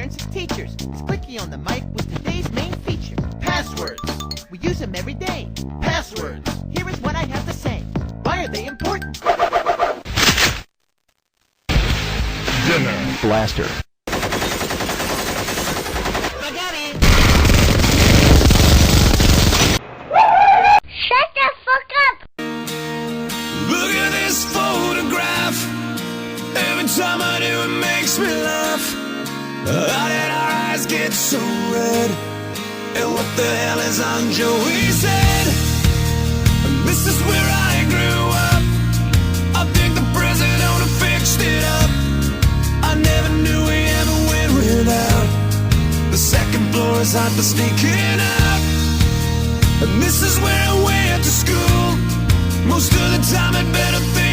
forensics teachers. It's Clicky on the mic with today's main feature. Passwords. We use them every day. Passwords. Here is what I have to say. Why are they important? Dinner Blaster. Shut the fuck up! Look at this photograph. Every time I do it makes me laugh. How did our eyes get so red? And what the hell is on Joey's head? And this is where I grew up. I think the president owner fixed it up. I never knew we ever went without. The second floor is hot for sneaking out. And this is where I went to school. Most of the time I'd better think